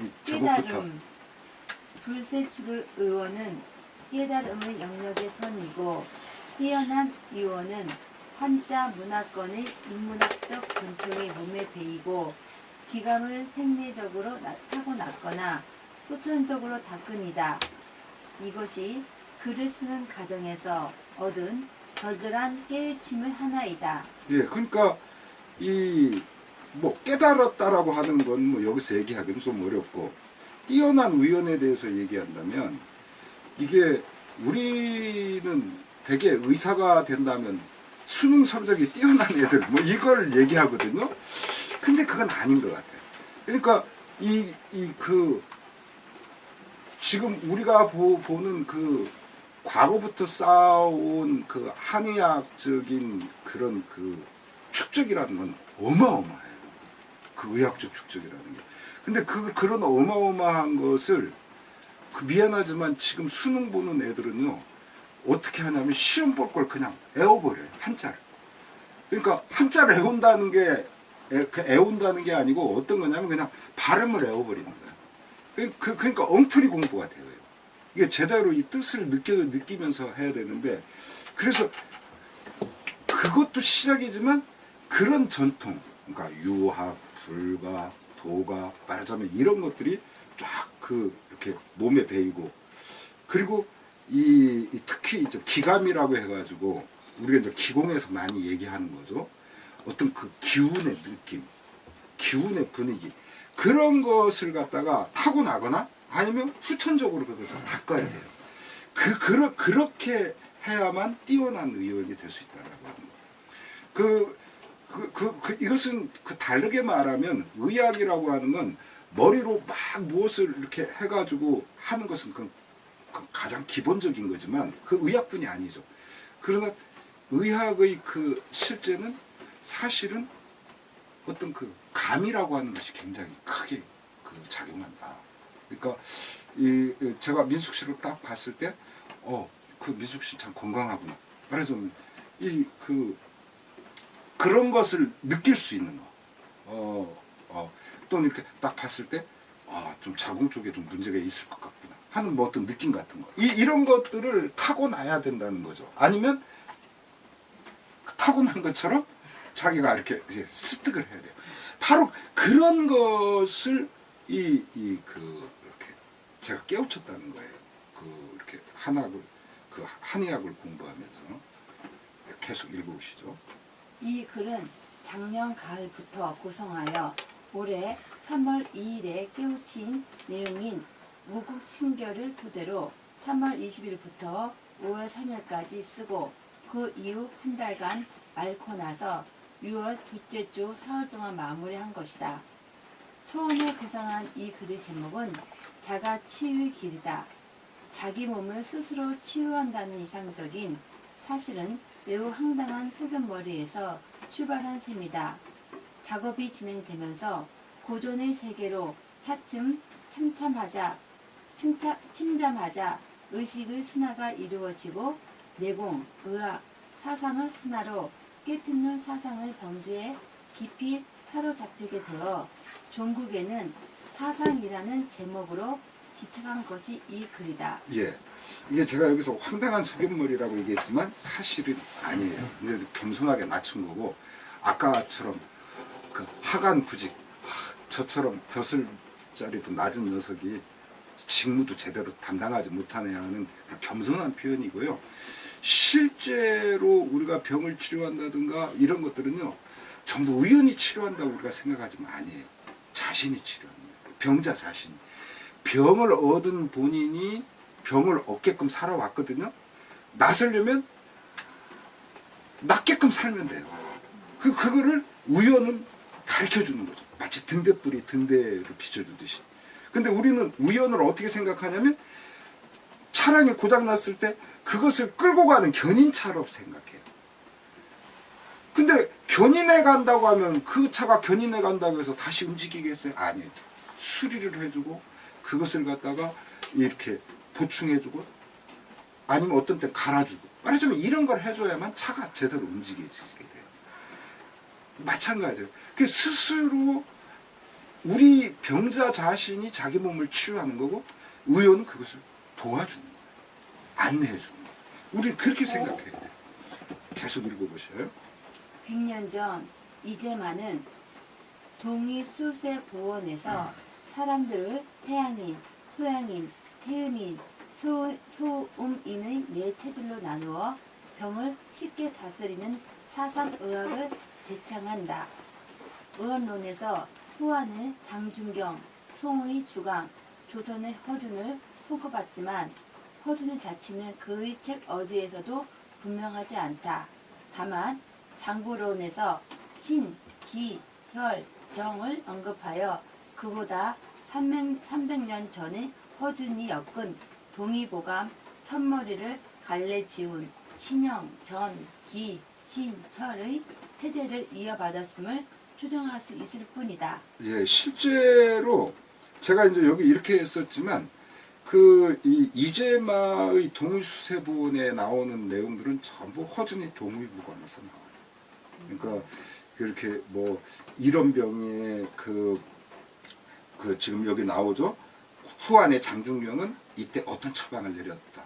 이 제목부터. 깨달음. 불세출 의원은 깨달음의 영역의 선이고 뛰어난 의원은 한자 문화권의 인문학적 전통이 몸에 배이고 기감을 생리적으로 타고났거나 후천적으로 닦은이다. 이것이 글을 쓰는 과정에서 얻은 절절한 깨우침의 하나이다. 예, 그러니까 이 뭐 깨달았다라고 하는 건 뭐 여기서 얘기하기는 좀 어렵고, 뛰어난 의원에 대해서 얘기한다면 이게 우리는 되게 의사가 된다면 수능 성적이 뛰어난 애들 뭐 이걸 얘기하거든요. 근데 그건 아닌 것 같아요. 그러니까 지금 우리가 보는 그 과거부터 쌓아온 그 한의학적인 그런 그 축적이라는 건 어마어마해요. 그 의학적 축적이라는 게. 근데 그런 어마어마한 것을 미안하지만 지금 수능 보는 애들은요, 어떻게 하냐면 시험 볼 걸 그냥 애워버려요. 한자를. 그러니까 한자를 애운다는 게 애운다는 게 아니고 어떤 거냐면 그냥 발음을 애워버리는 거예요. 그러니까 엉터리 공부가 돼요. 이게 제대로 이 뜻을 느끼면서 해야 되는데, 그래서 그것도 시작이지만 그런 전통, 그러니까 유학, 불가, 도가, 말하자면 이런 것들이 쫙 이렇게 몸에 배이고, 그리고 특히 이제 기감이라고 해가지고 우리가 이제 기공에서 많이 얘기하는 거죠. 어떤 그 기운의 느낌, 기운의 분위기, 그런 것을 갖다가 타고나거나 아니면 후천적으로 그것을 닦아야 돼요. 그렇게 해야만 뛰어난 의원이 될 수 있다라고 하는 거예요. 이것은 다르게 말하면 의학이라고 하는 건 머리로 막 무엇을 이렇게 해가지고 하는 것은 그 가장 기본적인 거지만 그 의학분이 아니죠. 그러나 의학의 그 실제는 사실은 어떤 그 감이라고 하는 것이 굉장히 크게 작용한다. 그러니까 제가 민숙 씨를 딱 봤을 때, 그 민숙 씨 참 건강하구나. 말하자면 그런 것을 느낄 수 있는 거. 또 이렇게 딱 봤을 때, 좀 자궁 쪽에 좀 문제가 있을 것 같구나 하는 뭐 어떤 느낌 같은 거. 이런 것들을 타고나야 된다는 거죠. 아니면 타고난 것처럼 자기가 이렇게 이제 습득을 해야 돼요. 바로 그런 것을 이렇게 제가 깨우쳤다는 거예요. 이렇게 한의학을 공부하면서 계속 읽어오시죠. 이 글은 작년 가을부터 구성하여 올해 3월 2일에 깨우친 내용인 무국신결을 토대로 3월 20일부터 5월 3일까지 쓰고 그 이후 한 달간 앓고 나서 6월 둘째 주 사흘 동안 마무리한 것이다. 처음에 구상한 이 글의 제목은 자가 치유의 길이다. 자기 몸을 스스로 치유한다는 이상적인 사실은 매우 황당한 소견머리에서 출발한 셈이다. 작업이 진행되면서 고전의 세계로 차츰 침잠하자 의식의 순화가 이루어지고 내공, 의학, 사상을 하나로 깨트는 사상의 범주에 깊이 사로잡히게 되어 종국에는 사상이라는 제목으로 기착한 것이 이 글이다. 예. 이게 제가 여기서 황당한 소견머리라고 얘기했지만 사실은 아니에요. 이제 겸손하게 낮춘 거고, 아까처럼 그 하간 부직, 저처럼 벼슬자리도 낮은 녀석이 직무도 제대로 담당하지 못하네 하는 겸손한 표현이고요. 실제로 우리가 병을 치료한다든가 이런 것들은요, 전부 의원이 치료한다고 우리가 생각하지만 아니에요. 자신이 치료합니다. 병자 자신이. 병을 얻은 본인이 병을 얻게끔 살아왔거든요. 낫으려면 낫게끔 살면 돼요. 그거를 의원은 가르쳐주는 거죠. 마치 등대불이 등대를 비춰주듯이. 근데 우리는 의원을 어떻게 생각하냐면 차량이 고장났을 때 그것을 끌고 가는 견인차로 생각해요. 근데 견인해 간다고 하면 그 차가 견인해 간다고 해서 다시 움직이겠어요? 아니에요. 수리를 해주고 그것을 갖다가 이렇게 보충해주고 아니면 어떤 때 갈아주고, 말하자면 이런 걸 해줘야만 차가 제대로 움직이게 돼요. 마찬가지예요. 그 스스로 우리 병자 자신이 자기 몸을 치유하는 거고 의원은 그것을 도와주는 거예요. 안내해 주는 거예요. 우리는 그렇게 생각해야 돼요. 계속 읽어보셔요. 100년 전 이제만은 동의수세보원에서 사람들을 태양인, 소양인, 태음인, 소음인의 네 체질로 나누어 병을 쉽게 다스리는 사상의학을 제창한다. 의원론에서 후한의 장준경, 송의 주강, 조선의 허준을 손꼽았지만 허준의 자치는 그의 책 어디에서도 분명하지 않다. 다만 장부론에서 신, 기, 혈, 정을 언급하여 그보다 300년 전에 허준이 엮은 동의보감 첫머리를 갈래지운 신형, 전, 기, 신, 혈의 체제를 이어받았음을 추정할 수 있을 뿐이다. 예, 실제로 제가 이제 여기 이렇게 했었지만 그 이재마의 동의수세본에 나오는 내용들은 전부 허준이 동의보감에서 나와요. 그러니까 그렇게 뭐 이런 병에 그 지금 여기 나오죠. 후안의 장중령은 이때 어떤 처방을 내렸다.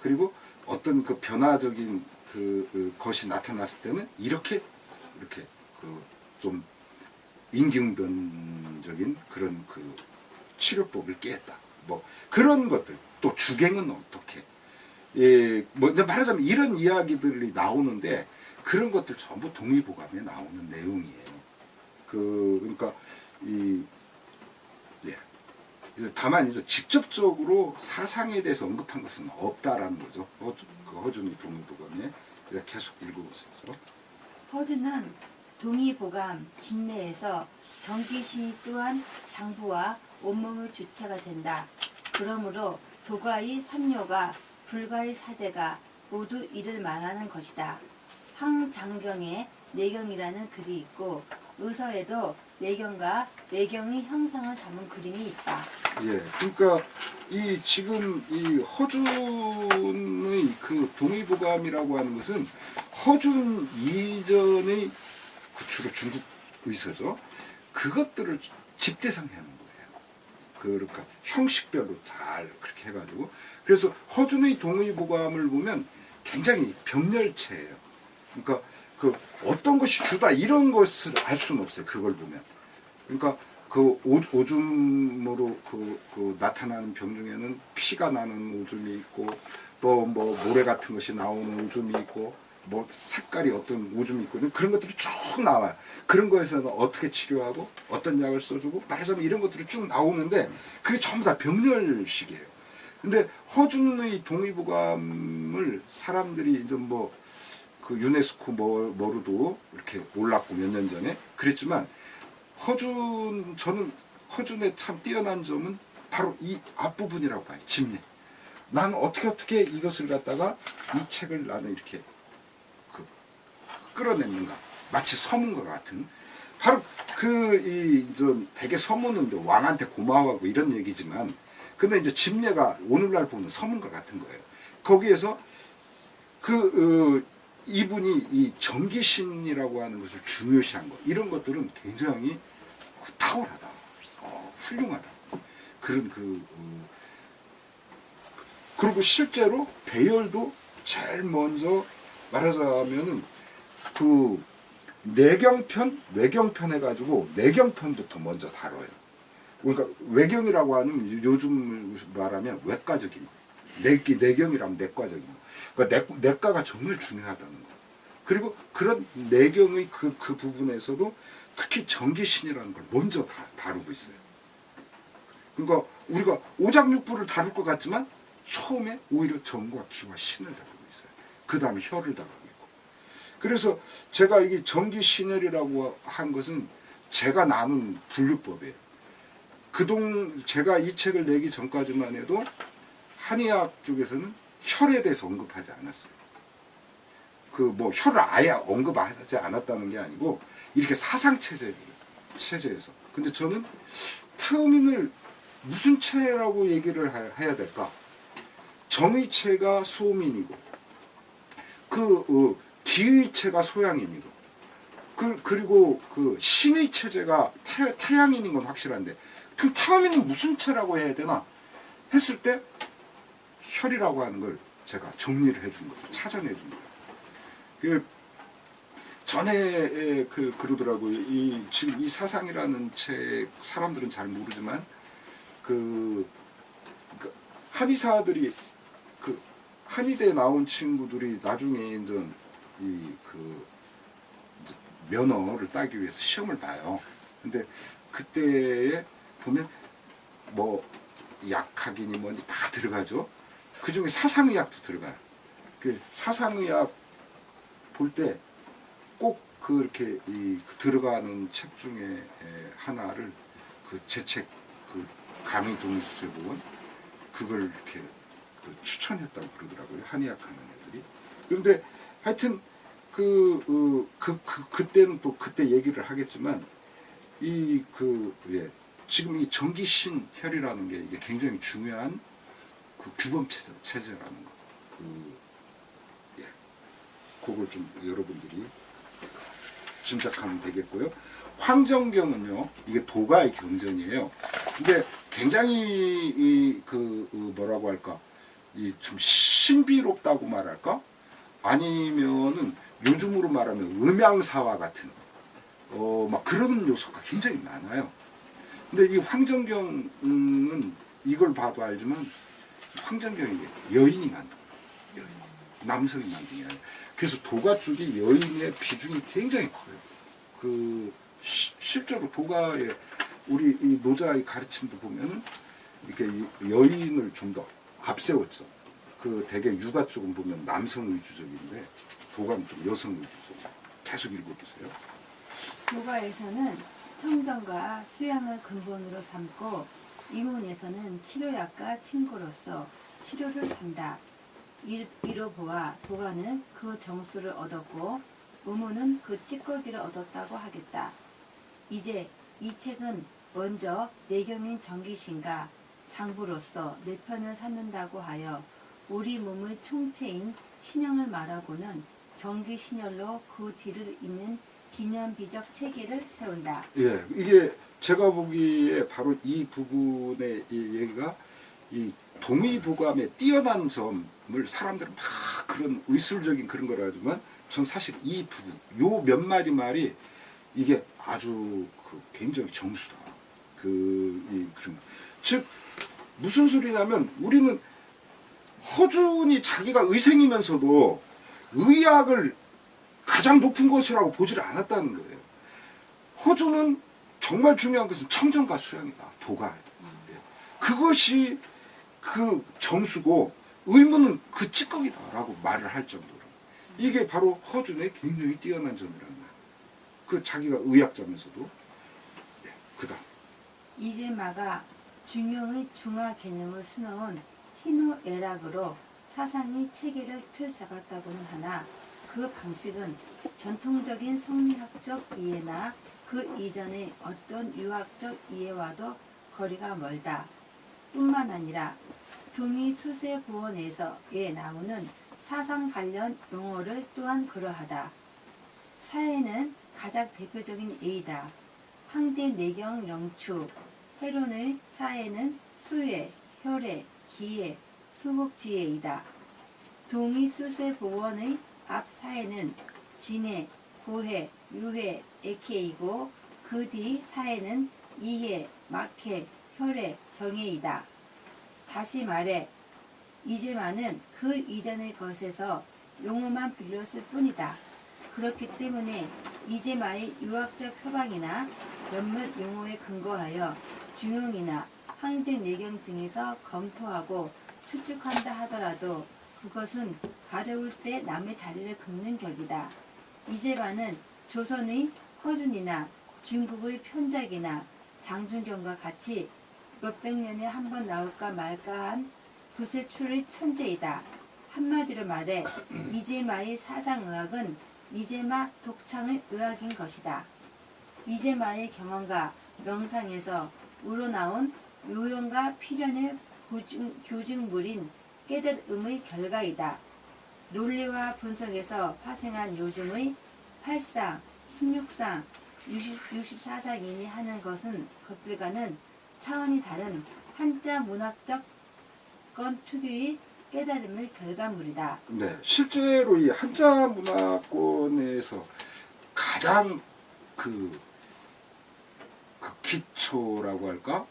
그리고 어떤 그 변화적인 그 것이 나타났을 때는 이렇게 그 좀 임기응변적인 그런 그 치료법을 깼다. 뭐 그런 것들. 또 주갱은 어떻게? 예, 뭐 말하자면 이런 이야기들이 나오는데 그런 것들 전부 동의보감에 나오는 내용이에요. 그러니까 다만 이제 직접적으로 사상에 대해서 언급한 것은 없다라는 거죠. 허준이 동의보감에 계속 읽어보세요. 허준은 동의보감 집내에서 정기신이 또한 장부와 온몸의 주체가 된다. 그러므로 도가의 삼요가 불가의 사대가 모두 이를 말하는 것이다. 황장경에 내경이라는 글이 있고 의서에도 내경과 외경의 형상을 담은 그림이 있다. 예, 그러니까 지금 이 허준의 그 동의보감이라고 하는 것은 허준 이전의 주로 중국 의서죠. 그것들을 집대성하는 거예요. 그러니까 형식별로 잘 그렇게 해가지고 그래서 허준의 동의보감을 보면 굉장히 병렬체예요. 그러니까 그 어떤 것이 주다 이런 것을 알 수는 없어요. 그걸 보면. 그러니까 그 오줌으로 그 나타나는 병 중에는 피가 나는 오줌이 있고 또 뭐 모래 같은 것이 나오는 오줌이 있고 뭐 색깔이 어떤 오줌이 있고 그런 것들이 쭉 나와요. 그런 거에서는 어떻게 치료하고 어떤 약을 써주고 말하자면 이런 것들이 쭉 나오는데 그게 전부 다 병렬식이에요. 근데 허준의 동의보감을 사람들이 이제 뭐 그 유네스코 뭐로도 이렇게 올랐고 몇 년 전에 그랬지만 저는 허준의 참 뛰어난 점은 바로 이 앞부분이라고 봐요. 집례. 나는 어떻게 이것을 갖다가 이 책을 나는 이렇게 끌어냈는가. 마치 서문과 같은. 바로 되게 서문은 왕한테 고마워하고 이런 얘기지만 근데 이제 집례가 오늘날 보는 서문과 같은 거예요. 거기에서 이분이 이 정기신이라고 하는 것을 중요시한 것 이런 것들은 굉장히 탁월하다, 훌륭하다. 그런 그리고 실제로 배열도 제일 먼저 말하자면은 그 내경편, 외경편 해가지고 내경편부터 먼저 다뤄요. 그러니까 외경이라고 하면 요즘 말하면 외과적인 거, 내경이라면 내과적인 거. 그러니까 내과가 정말 중요하다는 거. 그리고 그런 내경의 그 부분에서도 특히 정기신이라는 걸 먼저 다루고 있어요. 그러니까 우리가 오장육부를 다룰 것 같지만 처음에 오히려 정과 기와 신을 다루고 있어요. 그 다음에 혈을 다루고 있고. 그래서 제가 이게 정기신혈이라고 한 것은 제가 나눈 분류법이에요. 제가 이 책을 내기 전까지만 해도 한의학 쪽에서는 혈에 대해서 언급하지 않았어요. 혈을 아예 언급하지 않았다는 게 아니고 이렇게 사상 체제에서. 근데 저는 태음인을 무슨 체라고 얘기를 해야 될까? 정의체가 소음인이고 기의체가 소양인이고 그리고 그 신의 체제가 태양인인 건 확실한데 그럼 태양인은 무슨 체라고 해야 되나 했을 때 혈이라고 하는 걸 제가 정리를 해준 거예요. 찾아내 준 거예요. 그 전에 그러더라고요. 지금 이 사상이라는 책 사람들은 잘 모르지만 그 한의사들이 그 한의대에 나온 친구들이 나중에 이제 면허를 따기 위해서 시험을 봐요. 근데 그때에 보면 뭐 약학이니 뭐니 다 들어가죠. 그 중에 사상의학도 들어가요. 그 사상의학 볼 때 꼭 그렇게 들어가는 책 중에 하나를 제 책 강의 동수세 보건 그걸 이렇게 추천했다고 그러더라고요. 한의학 하는 애들이. 그런데 하여튼 그때는 또 그때 얘기를 하겠지만 지금 이 정기신혈이라는 게 이게 굉장히 중요한 그 규범 체제라는 거. 그걸 좀 여러분들이 짐작하면 되겠고요. 황정경은요, 이게 도가의 경전이에요. 근데 굉장히 뭐라고 할까, 좀 신비롭다고 말할까? 아니면은 요즘으로 말하면 음양사와 같은 막 그런 요소가 굉장히 많아요. 근데 이 황정경은 이걸 봐도 알지만 황정경이 여인이 만든 거예요. 남성이 만든 게 아니에요. 그래서 도가 쪽이 여인의 비중이 굉장히 커요. 실제로 도가의 우리 이 노자의 가르침도 보면 이렇게 여인을 좀 더 앞세웠죠. 대개 육아 쪽은 보면 남성 위주적인데 도가는 좀 여성 위주적. 계속 읽어보세요. 도가에서는 청정과 수양을 근본으로 삼고 이문에서는 치료약과 친구로서 치료를 한다. 이로 보아 도가는 그 정수를 얻었고 의문은 그 찌꺼기를 얻었다고 하겠다. 이제 이 책은 먼저 내경인 정기신과 장부로서 내 편을 삼는다고 하여 우리 몸의 총체인 신형을 말하고는 정기신혈로 그 뒤를 잇는 기념비적 체계를 세운다. 예, 이게 제가 보기에 바로 이 부분의 이 얘기가 이 동의보감의 뛰어난 점을 사람들은 막 그런 의술적인 그런 거라 하지만 전 사실 이 부분, 요 몇 마디 말이 이게 아주 굉장히 정수다. 즉 무슨 소리냐면 우리는 허준이 자기가 의생이면서도 의학을 가장 높은 것이라고 보지를 않았다는 거예요. 허준은 정말 중요한 것은 청정과 수양이다. 도가. 그것이 그 정수고 의무는 그 찌꺼기다라고 말을 할 정도로 이게 바로 허준의 굉장히 뛰어난 점이라는 거예요. 자기가 의학자면서도. 그 다음 이재마가 중용의 중화 개념을 수놓은 희노애락으로 사상의 체계를 틀 잡았다고는 하나 그 방식은 전통적인 성리학적 이해나 그 이전의 어떤 유학적 이해와도 거리가 멀다. 뿐만 아니라 동의수세구원에서에 나오는 사상 관련 용어를 또한 그러하다. 사해는 가장 대표적인 예이다. 황제 내경 영추, 해론의 사해는 수해, 혈해, 기해, 수국지해이다. 동의수세보원의 앞 사해는 진해, 고해, 유해, 액해이고 그 뒤 사해는 이해, 막해, 혈해, 정해이다. 다시 말해 이재마는 그 이전의 것에서 용어만 빌렸을 뿐이다. 그렇기 때문에 이재마의 유학적 표방이나 몇몇 용어에 근거하여 중용이나 황제 내경 등에서 검토하고 추측한다 하더라도 그것은 가려울 때 남의 다리를 긁는 격이다. 이재마는 조선의 허준이나 중국의 편작이나 장준경과 같이 몇백 년에 한 번 나올까 말까한 부세출의 천재이다. 한마디로 말해 이재마의 사상의학은 이재마 독창의 의학인 것이다. 이재마의 경험과 명상에서 우러나온 요용과 필연의 교증물인 깨달음의 결과이다. 논리와 분석에서 파생한 요즘의 팔상, 16상, 64상인이 하는 것들과는 차원이 다른 한자 문학적 건 특유의 깨달음의 결과물이다. 네, 실제로 이 한자 문화권에서 가장 그 기초라고 할까?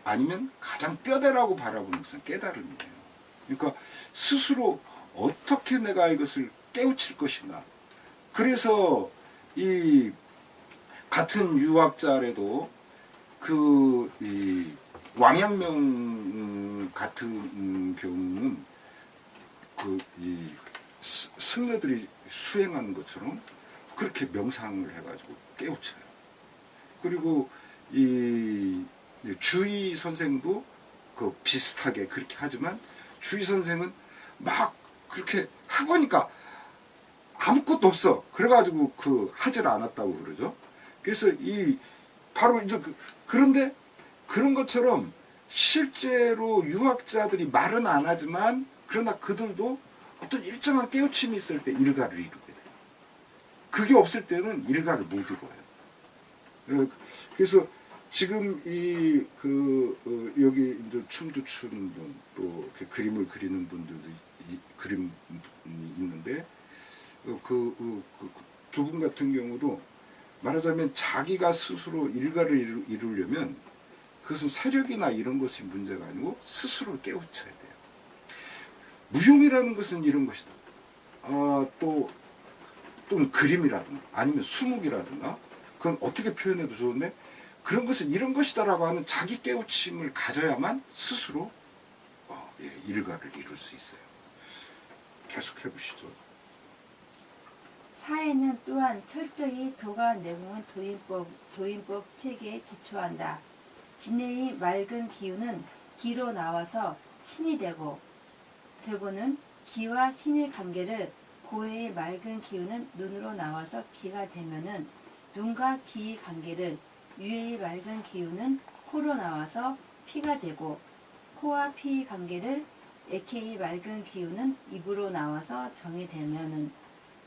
아니면 가장 뼈대라고 바라보는 것은 깨달음이에요. 그러니까 스스로 어떻게 내가 이것을 깨우칠 것인가. 그래서 이 같은 유학자래도 이 왕양명 같은 경우는 이 승려들이 수행하는 것처럼 그렇게 명상을 해가지고 깨우쳐요. 그리고 이 주의 선생도 비슷하게 그렇게 하지만 주의 선생은 막 그렇게 해보니까 아무것도 없어. 그래가지고 하질 않았다고 그러죠. 그래서 바로 이제 그런데 그런 것처럼 실제로 유학자들이 말은 안 하지만 그러나 그들도 어떤 일정한 깨우침이 있을 때 일가를 이루게 돼요. 그게 없을 때는 일가를 못 이루어요. 그래서 지금 여기 이제 춤도 추는 분, 또 그림을 그리는 분들도 그림이 있는데, 두 분 같은 경우도 말하자면 자기가 스스로 일가를 이루려면 그것은 세력이나 이런 것이 문제가 아니고 스스로 깨우쳐야 돼요. 무용이라는 것은 이런 것이다. 또 그림이라든가 아니면 수묵이라든가 그건 어떻게 표현해도 좋은데 그런 것은 이런 것이다라고 하는 자기 깨우침을 가져야만 스스로 일가를 이룰 수 있어요. 계속 해보시죠. 사회는 또한 철저히 도가 내공한 도인법 체계에 기초한다. 진해의 맑은 기운은 기로 나와서 신이 되고는 기와 신의 관계를 고해의 맑은 기운은 눈으로 나와서 기가 되면은 눈과 기의 관계를 유해의 맑은 기운은 코로 나와서 피가 되고 코와 피의 관계를 액해의 맑은 기운은 입으로 나와서 정이 되면은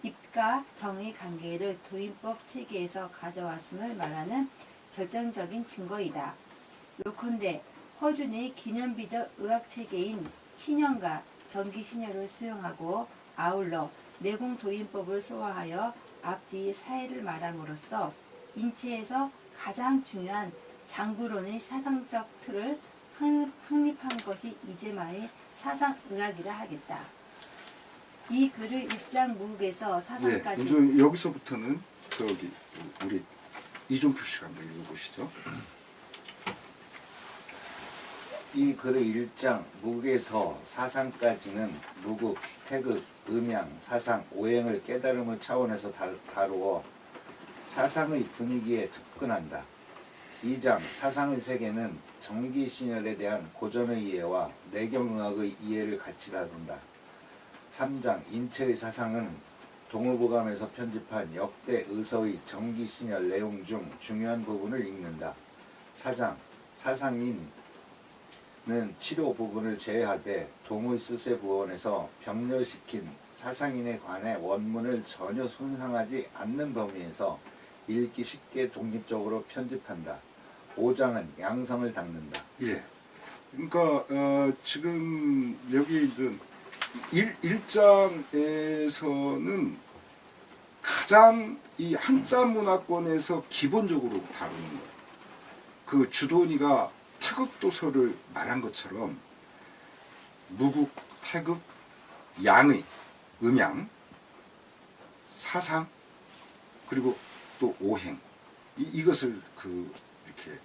입과 정의 관계를 도인법 체계에서 가져왔음을 말하는 결정적인 증거이다. 요컨대 허준의 기념비적 의학체계인 신현과 전기신혈을 수용하고 아울러 내공도인법을 소화하여 앞뒤 사회를 말함으로써 인체에서 가장 중요한 장구론의 사상적 틀을 확립한 것이 이제마의 사상의학이라 하겠다. 이 글을 입장 무극에서 사상까지 이제 여기서부터는 우리 이종표 씨가 한번 읽어보시죠. 이 글의 일장 무극에서 사상까지는 무극, 태극, 음양, 사상, 오행을 깨달음의 차원에서 다루어 사상의 분위기에 접근한다. 2장 사상의 세계는 정기신혈에 대한 고전의 이해와 내경의학의 이해를 같이 다룬다. 3장 인체의 사상은 동의보감에서 편집한 역대 의서의 정기신혈 내용 중 중요한 부분을 읽는다. 4장 사상인은 치료 부분을 제외하되 동의스세부원에서 병렬시킨 사상인에 관해 원문을 전혀 손상하지 않는 범위에서 읽기 쉽게 독립적으로 편집한다. 5장은 양성을 닦는다. 예. 그러니까 지금 여기 이제 1장에서는 가장 이 한자 문화권에서 기본적으로 다루는 거예요. 그 주돈이가 태극도서를 말한 것처럼 무국, 태극, 양의, 음양, 사상, 그리고 또 오행 이것을 이렇게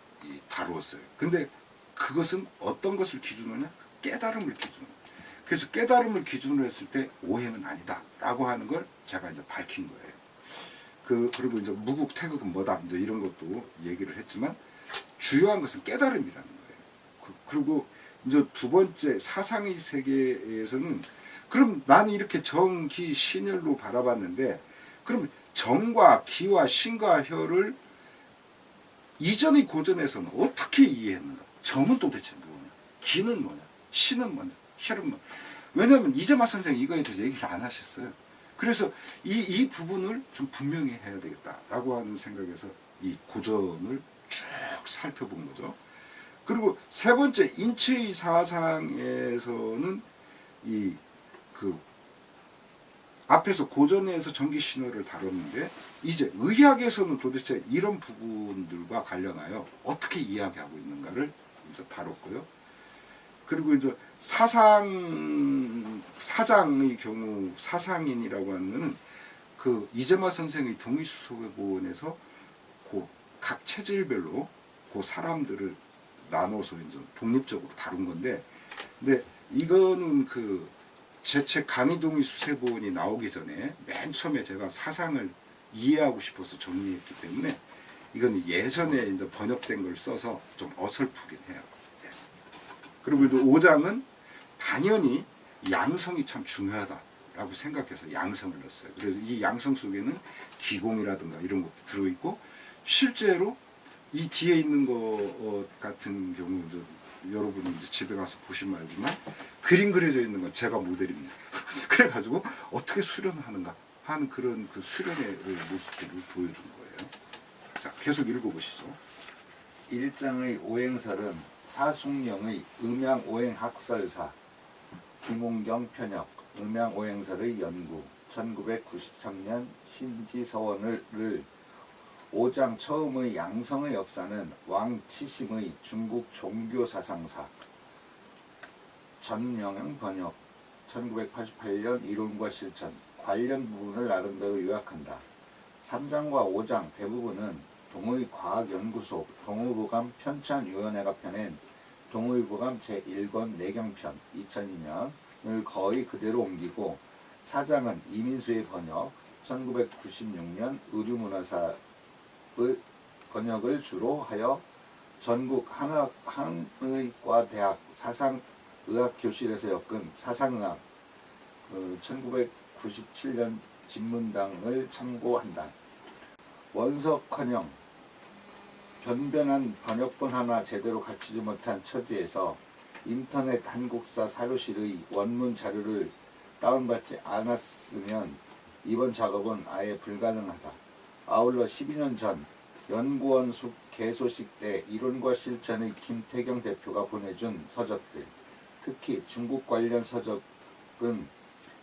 다루었어요. 근데 그것은 어떤 것을 기준으로 하냐? 깨달음을 기준으로. 그래서 깨달음을 기준으로 했을 때 오행은 아니다라고 하는 걸 제가 이제 밝힌 거예요. 그리고 이제 무국, 태극은 뭐다 이제 이런 것도 얘기를 했지만 주요한 것은 깨달음이라는 거예요. 그리고 이제 두 번째 사상의 세계에서는 그럼 나는 이렇게 정, 기, 신혈로 바라봤는데 그럼 정과 기와 신과 혈을 이전의 고전에서는 어떻게 이해했는가? 정은 도대체 뭐냐? 기는 뭐냐? 신은 뭐냐? 혈은 뭐냐? 왜냐하면 이재마 선생이 이거에 대해서 얘기를 안 하셨어요. 그래서 이 부분을 좀 분명히 해야 되겠다라고 하는 생각에서 이 고전을 쭉 살펴본 거죠. 그리고 세 번째 인체의 사상에서는 이 그 앞에서 고전에서 전기 신호를 다뤘는데 이제 의학에서는 도대체 이런 부분들과 관련하여 어떻게 이야기하고 있는가를 이제 다뤘고요. 그리고 이제 사장의 경우 사상인이라고 하면은 그 이재마 선생의 동의수소본에서 그 각 체질별로 그 사람들을 나눠서 이제 독립적으로 다룬 건데, 근데 이거는 그 제 책 강의동의 수세본이 나오기 전에 맨 처음에 제가 사상을 이해하고 싶어서 정리했기 때문에 이건 예전에 이제 번역된 걸 써서 좀 어설프긴 해요. 예. 그리고 이제 5장은 당연히 양성이 참 중요하다라고 생각해서 양성을 넣었어요. 그래서 이 양성 속에는 기공이라든가 이런 것도 들어있고, 실제로 이 뒤에 있는 거 같은 경우 이제 여러분이 이제 집에 가서 보시면 알지만 그림 그려져 있는 건 제가 모델입니다. 그래가지고 어떻게 수련하는가 하는 그런 그 수련의 모습들을 보여준 거예요. 자, 계속 읽어보시죠. 1장의 오행설은 사숙령의 음양오행학설사, 김웅경 편역, 음양오행설의 연구, 1993년 신지서원을 5장 처음의 양성의 역사는 왕치심의 중국 종교사상사, 전명영 번역, 1988년 이론과 실천, 관련 부분을 나름대로 요약한다. 3장과 5장 대부분은 동의과학연구소 동의보감 편찬위원회가 펴낸 동의보감 제1권 내경편 2002년을 거의 그대로 옮기고, 4장은 이민수의 번역 1996년 의류문화사의 번역을 주로 하여 전국 한의과대학 사상의학교실에서 엮은 사상의학 1997년 집문당을 참고한다. 원석헌영 변변한 번역본 하나 제대로 갖추지 못한 처지에서 인터넷 한국사 사료실의 원문 자료를 다운받지 않았으면 이번 작업은 아예 불가능하다. 아울러 12년 전 연구원 개소식 때 이론과 실천의 김태경 대표가 보내준 서적들, 특히 중국 관련 서적은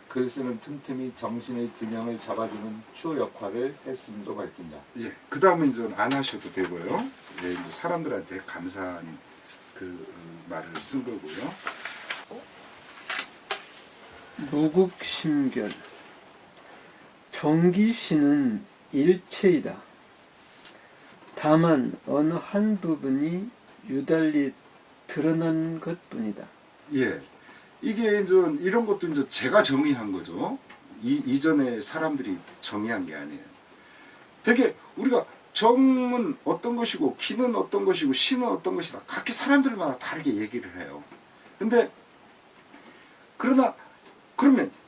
글쓰는 틈틈이 정신의 균형을 잡아주는 추 역할을 했음도 밝힌다. 예, 그 다음에 이제 안 하셔도 되고요. 예, 이제 사람들한테 감사한 그 말을 쓴 거고요. 무국심결. 정기신은 일체이다. 다만 어느 한 부분이 유달리 드러난 것뿐이다. 예, 이게 이제 이런 것도 이제 제가 정의한 거죠. 이전에 사람들이 정의한 게 아니에요. 되게 우리가 정은 어떤 것이고 기는 어떤 것이고 신은 어떤 것이다, 각기 사람들마다 다르게 얘기를 해요. 근데 그러면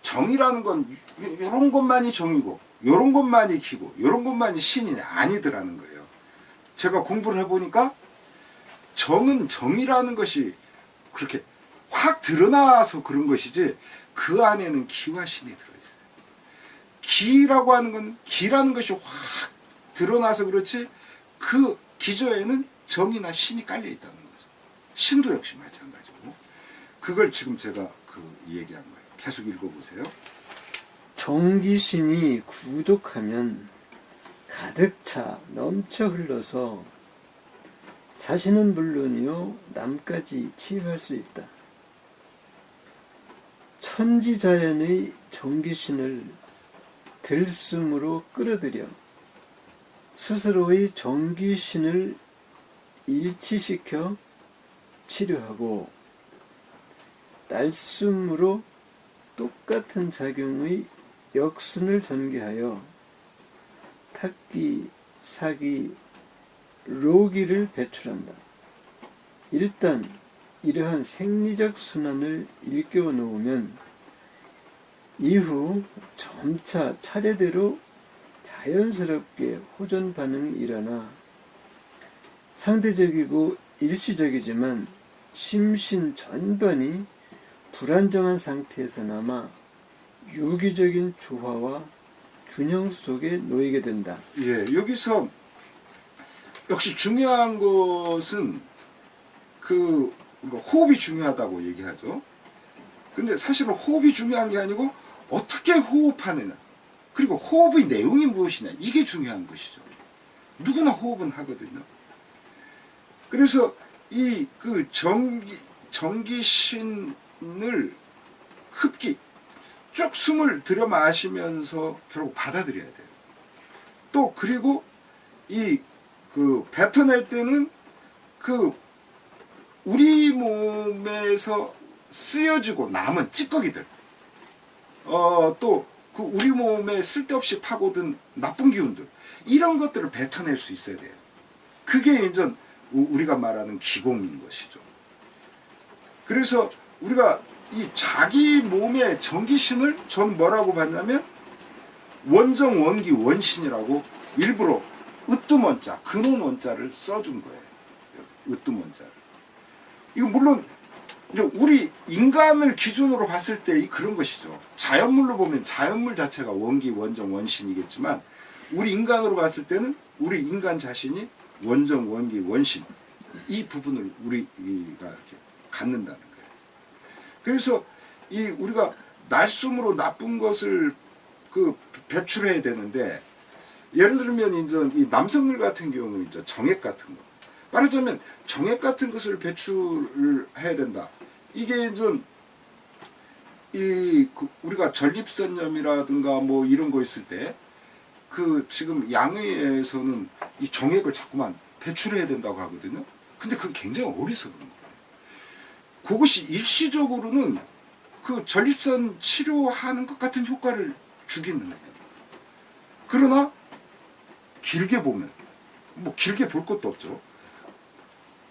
정이라는 건 이런 것만이 정이고 이런 것만이 기고 이런 것만이 신이냐? 아니더라는 거예요. 제가 공부를 해보니까 정은 정이라는 것이 그렇게 확 드러나서 그런 것이지 그 안에는 기와 신이 들어있어요. 기라고 하는 건 기라는 것이 확 드러나서 그렇지 그 기저에는 정이나 신이 깔려 있다는 거죠. 신도 역시 마찬가지고. 그걸 지금 제가 얘기한 거예요. 계속 읽어보세요. 정기신이 구족하면 가득 차 넘쳐 흘러서 자신은 물론이요 남까지 치유할 수 있다. 천지자연의 정기신을 들숨으로 끌어들여 스스로의 정기신을 일치시켜 치료하고, 날숨으로 똑같은 작용의 역순을 전개하여 탁기, 사기, 로기를 배출한다. 일단 이러한 생리적 순환을 일깨워 놓으면 이후 점차 차례대로 자연스럽게 호전 반응이 일어나 상대적이고 일시적이지만 심신 전반이 불안정한 상태에서 남아 유기적인 조화와 균형 속에 놓이게 된다. 예, 여기서 역시 중요한 것은 그 호흡이 중요하다고 얘기하죠. 근데 사실은 호흡이 중요한 게 아니고 어떻게 호흡하느냐, 그리고 호흡의 내용이 무엇이냐, 이게 중요한 것이죠. 누구나 호흡은 하거든요. 그래서 이 그 정기신을 흡기, 쭉 숨을 들여 마시면서 결국 받아들여야 돼요. 또 그리고 이 그 뱉어낼 때는 그 우리 몸에서 쓰여지고 남은 찌꺼기들, 또 그 우리 몸에 쓸데없이 파고든 나쁜 기운들, 이런 것들을 뱉어낼 수 있어야 돼요. 그게 이제 우리가 말하는 기공인 것이죠. 그래서 우리가 이 자기 몸의 정기신을 전 뭐라고 봤냐면 원정, 원기, 원신이라고 일부러 으뜸원자, 근원원자를 써준 거예요. 으뜸원자를. 이거 물론 이제 우리 인간을 기준으로 봤을 때 그런 것이죠. 자연물로 보면 자연물 자체가 원기, 원정, 원신이겠지만 우리 인간으로 봤을 때는 우리 인간 자신이 원정, 원기, 원신, 이 부분을 우리가 이렇게 갖는다는 거예요. 그래서 이 우리가 날숨으로 나쁜 것을 그 배출해야 되는데, 예를 들면 이제 이 남성들 같은 경우 이제 정액 같은 거, 말하자면 정액 같은 것을 배출을 해야 된다. 이게 이제 우리가 전립선염이라든가 뭐 이런 거 있을 때 그 지금 양의에서는 이 정액을 자꾸만 배출해야 된다고 하거든요. 근데 그건 굉장히 어리석은 거예요. 그것이 일시적으로는 그 전립선 치료하는 것 같은 효과를 주기는 해요. 그러나 길게 보면, 뭐 길게 볼 것도 없죠.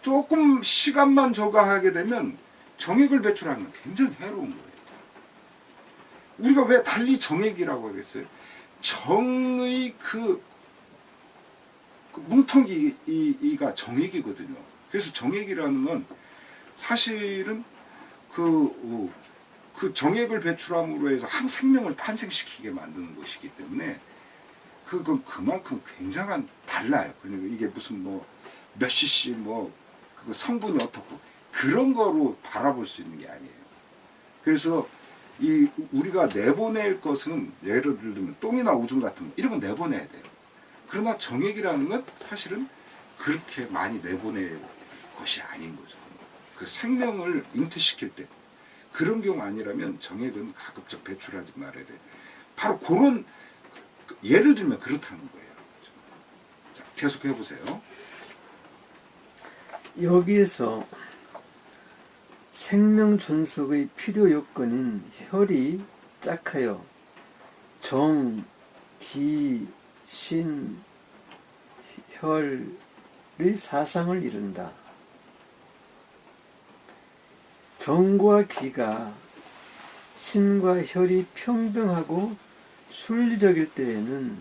조금 시간만 저가하게 되면 정액을 배출하는 건 굉장히 해로운 거예요. 우리가 왜 달리 정액이라고 하겠어요? 정의 그 뭉텅이가 정액이거든요. 그래서 정액이라는 건 사실은 그 정액을 배출함으로 해서 한 생명을 탄생시키게 만드는 것이기 때문에 그건 그만큼 굉장한 달라요. 그러니까 이게 무슨 뭐 몇 cc 뭐 그 성분이 어떻고 그런 거로 바라볼 수 있는 게 아니에요. 그래서 우리가 내보낼 것은 예를 들면 똥이나 오줌 같은 거 이런 건 내보내야 돼요. 그러나 정액이라는 건 사실은 그렇게 많이 내보낼 것이 아닌 거죠. 그 생명을 잉태시킬 때 그런 경우 아니라면 정액은 가급적 배출하지 말아야 돼요. 바로 그런 예를 들면 그렇다는 거예요. 자, 계속 해보세요. 여기에서 생명 존속의 필요 요건인 혈이 짝하여 정, 기, 신, 혈의 사상을 이룬다. 정과 기가 신과 혈이 평등하고 순리적일 때에는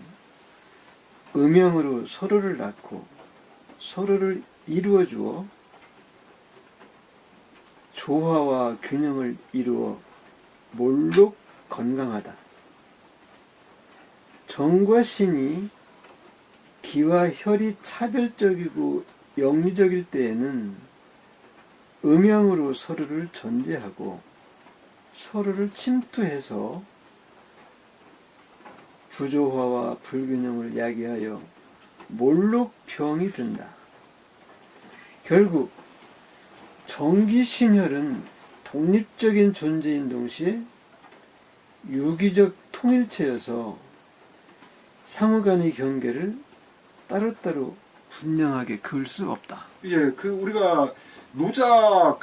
음영으로 서로를 낳고 서로를 이루어 주어 조화와 균형을 이루어 몰록 건강하다. 정과 신이 기와 혈이 차별적이고 영리적일 때에는 음양으로 서로를 전제하고 서로를 침투해서 부조화와 불균형을 야기하여 몰록병이 든다. 결국 정기신혈은 독립적인 존재인 동시에 유기적 통일체여서 상호간의 경계를 따로따로 분명하게 그을 수 없다. 예, 그 우리가 노자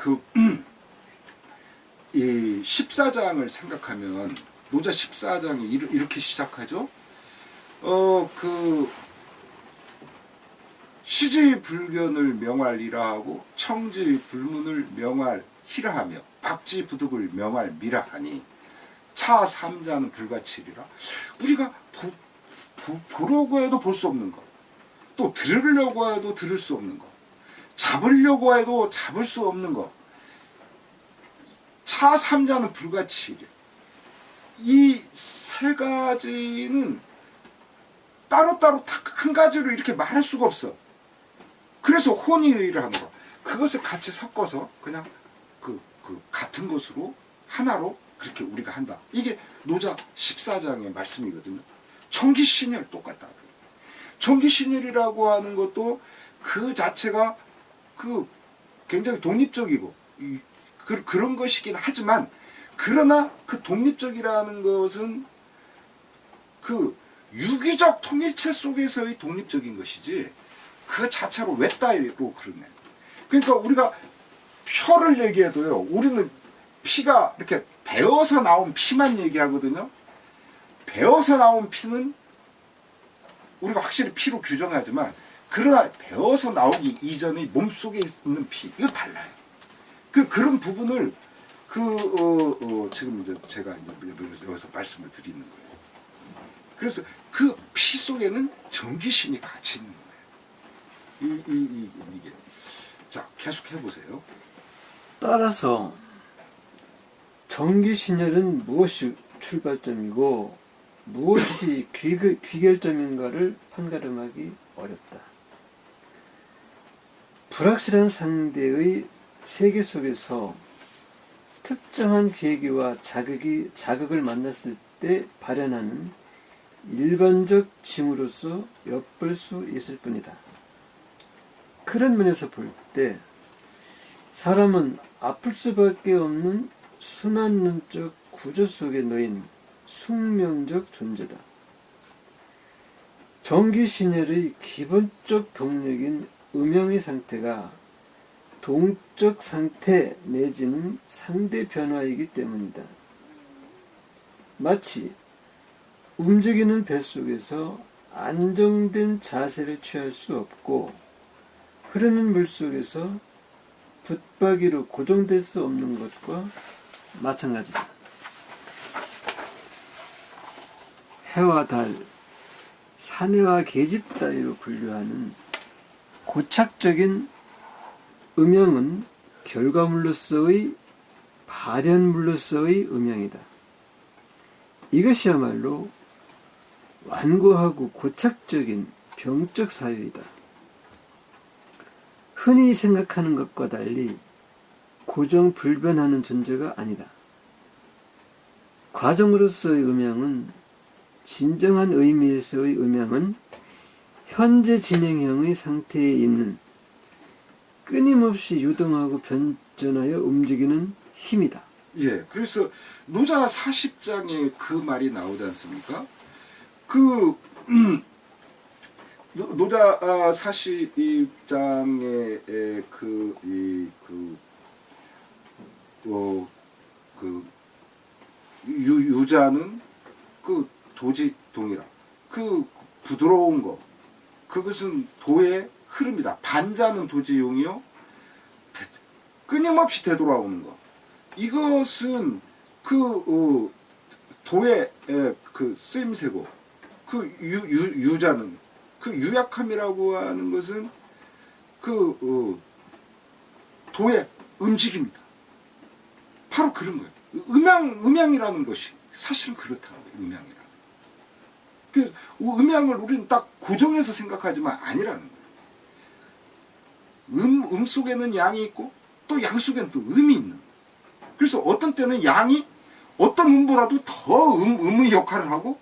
이 14장을 생각하면 노자 14장이 이렇게 시작하죠. 시지불견을 명할이라 하고 청지불문을 명할히라 하며 박지부득을 명할미라 하니 차3자는 불가치리라. 우리가 보려고 해도 볼 수 없는 것, 또 들으려고 해도 들을 수 없는 것, 잡으려고 해도 잡을 수 없는 것, 차3자는 불가치리라. 이 세 가지는 따로따로 딱 한 가지로 이렇게 말할 수가 없어. 그래서 혼의의를 하는 거. 그것을 같이 섞어서 그냥 그 같은 것으로 하나로 그렇게 우리가 한다. 이게 노자 14장의 말씀이거든요. 청기신열 똑같다. 청기신열이라고 하는 것도 그 자체가 굉장히 독립적이고 그런 것이긴 하지만, 그러나 그 독립적이라는 것은 그 유기적 통일체 속에서의 독립적인 것이지 그 자체로 외따위로 그러네. 그러니까 우리가 혀를 얘기해도요, 우리는 피가 이렇게 배어서 나온 피만 얘기하거든요. 배어서 나온 피는 우리가 확실히 피로 규정하지만, 그러나 배어서 나오기 이전의 몸속에 있는 피, 이거 달라요. 그런 부분을 지금 이제 제가 이제 여기서 말씀을 드리는 거예요. 그래서 그 피 속에는 전기신이 같이 있는 거예요. 이게. 자, 계속 해보세요. 따라서 정기신열은 무엇이 출발점이고 무엇이 귀결점인가를 판가름하기 어렵다. 불확실한 상대의 세계 속에서 특정한 계기와 자극을 만났을 때 발현하는 일반적 징후로서 엿볼 수 있을 뿐이다. 그런 면에서 볼 때 사람은 아플 수밖에 없는 순환론적 구조 속에 놓인 숙명적 존재다. 정기신열의 기본적 동력인 음영의 상태가 동적 상태 내지는 상대 변화이기 때문이다. 마치 움직이는 뱃속에서 안정된 자세를 취할 수 없고 흐르는 물속에서 붙박이로 고정될 수 없는 것과 마찬가지다. 해와 달, 산해와 계집 따위로 분류하는 고착적인 음영은 결과물로서의 발현물로서의 음영이다. 이것이야말로 완고하고 고착적인 병적 사유이다. 흔히 생각하는 것과 달리 고정불변하는 존재가 아니다. 과정으로서의 음양은, 진정한 의미에서의 음양은 현재 진행형의 상태에 있는 끊임없이 유동하고 변전하여 움직이는 힘이다. 예, 그래서 노자 40장에 그 말이 나오지 않습니까? 노자 42장에 유자는 그 도지동이라, 그 부드러운 거, 그것은 도의 흐름이다. 반자는 도지용이요, 끊임없이 되돌아오는 거. 이것은 도의 그 쓰임새고, 유자는 유약함이라고 하는 것은 도의 움직임이다. 바로 그런 거예요. 음양이라는 것이 사실은 그렇다는 거예요. 음양이라는. 그 음양을 우리는 딱 고정해서 생각하지만 아니라는 거예요. 음 속에는 양이 있고 또 양 속에는 또 음이 있는 거예요. 그래서 어떤 때는 양이 어떤 음보다도 더 음의 역할을 하고,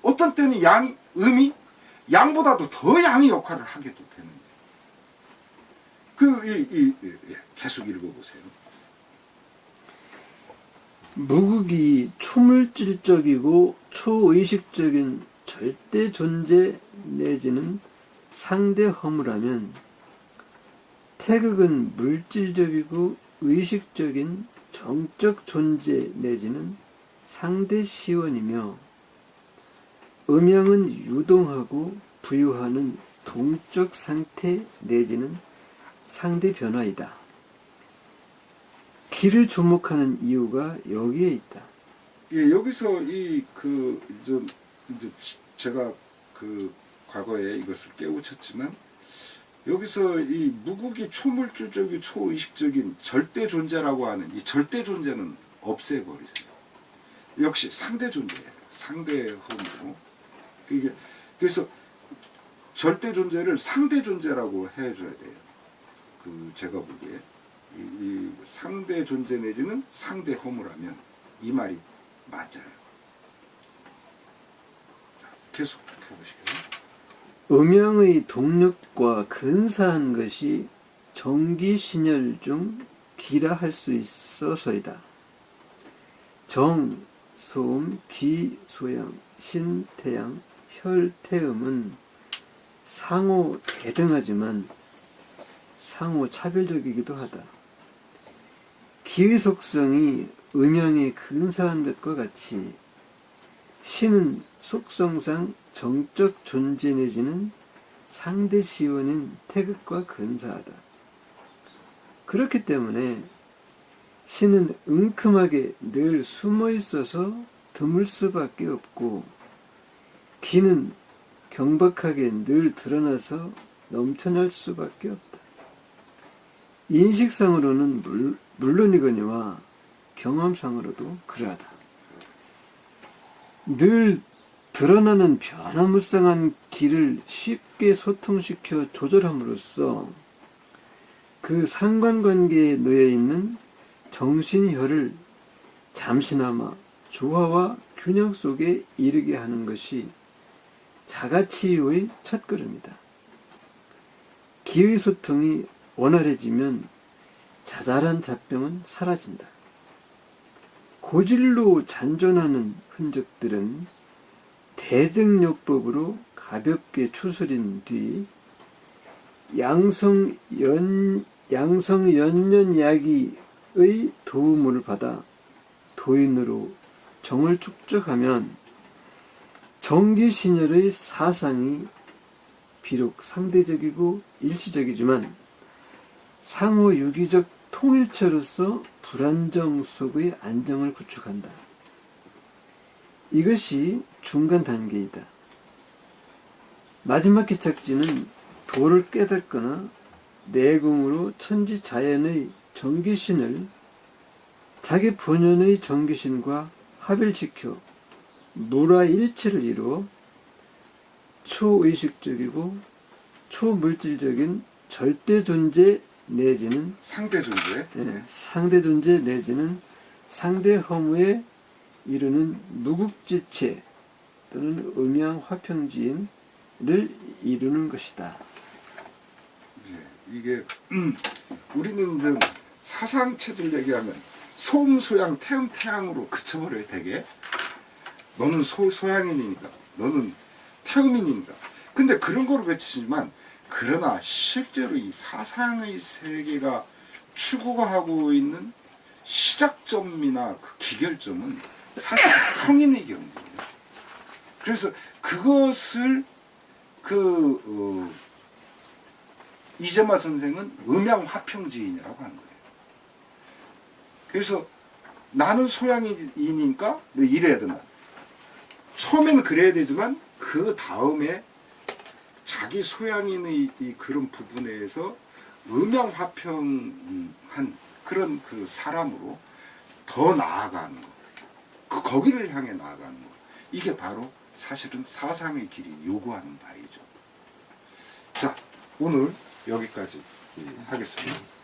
어떤 때는 음이 양보다도 더 양의 역할을 하게도 되는 거예요. 계속 읽어보세요. 무극이 초물질적이고 초의식적인 절대 존재 내지는 상대 허물하면, 태극은 물질적이고 의식적인 정적 존재 내지는 상대 시원이며, 음양은 유동하고 부유하는 동적 상태 내지는 상대 변화이다. 기를 주목하는 이유가 여기에 있다. 예, 여기서 제가 과거에 이것을 깨우쳤지만, 여기서 이 무국이 초물질적이고 초의식적인 절대 존재라고 하는 이 절대 존재는 없애버리세요. 역시 상대 존재예요. 상대 험으로. 이게 그래서 절대 존재를 상대 존재라고 해줘야 돼요. 그 제가 보기에 이 상대 존재 내지는 상대 허물하면 이 말이 맞아요. 자, 계속 해보시겠어요? 음양의 동력과 근사한 것이 정기신열 중 기라 할 수 있어서이다. 정, 소음, 기, 소양, 신, 태양, 혈, 태음은 상호 대등하지만 상호 차별적이기도 하다. 기의 속성이 음양의 근사한 것과 같이 신은 속성상 정적 존재 내지는 상대 시원인 태극과 근사하다. 그렇기 때문에 신은 은큼하게 늘 숨어 있어서 드물 수밖에 없고 기는 경박하게 늘 드러나서 넘쳐날 수밖에 없다. 인식상으로는 물론이거니와 경험상으로도 그러하다. 늘 드러나는 변화무쌍한 기를 쉽게 소통시켜 조절함으로써 그 상관관계에 놓여있는 정신혈을 잠시나마 조화와 균형 속에 이르게 하는 것이 자가치유의 첫걸음이다. 기의 소통이 원활해지면 자잘한 잡병은 사라진다. 고질로 잔존하는 흔적들은 대증요법으로 가볍게 추스린 뒤 양성연년야기의 도움을 받아 도인으로 정을 축적하면 정기신열의 사상이 비록 상대적이고 일시적이지만 상호 유기적 통일체로서 불안정 속의 안정을 구축한다. 이것이 중간 단계이다. 마지막 기착지는 도를 깨닫거나 내공으로 천지자연의 정기신을 자기 본연의 정기신과 합일시켜 무라일치를 이루어 초의식적이고 초물질적인 절대존재 내지는 상대 존재. 상대존재 내지는 상대 허무에 이루는 무국지체 또는 음양화평지인을 이루는 것이다. 예, 이게 우리는 좀 사상체들 얘기하면 소음, 소양, 태음, 태양으로 그쳐버려요. 되게 너는 소양인이니까 너는 태음인이니까. 근데 그런 거로 그치지만 그러나 실제로 이 사상의 세계가 추구하고 있는 시작점이나 그 기결점은 사실 성인의 경지예요. 그래서 그것을 이재마 선생은 음양화평지인이라고 하는 거예요. 그래서 나는 소양인이니까 이래야 된다. 처음에는 그래야 되지만 그 다음에 자기 소양인의 이 그런 부분에서 음양화평한 그런 그 사람으로 더 나아가는 거. 거기를 향해 나아가는 거. 이게 바로 사실은 사상의 길이 요구하는 바이죠. 자, 오늘 여기까지 하겠습니다.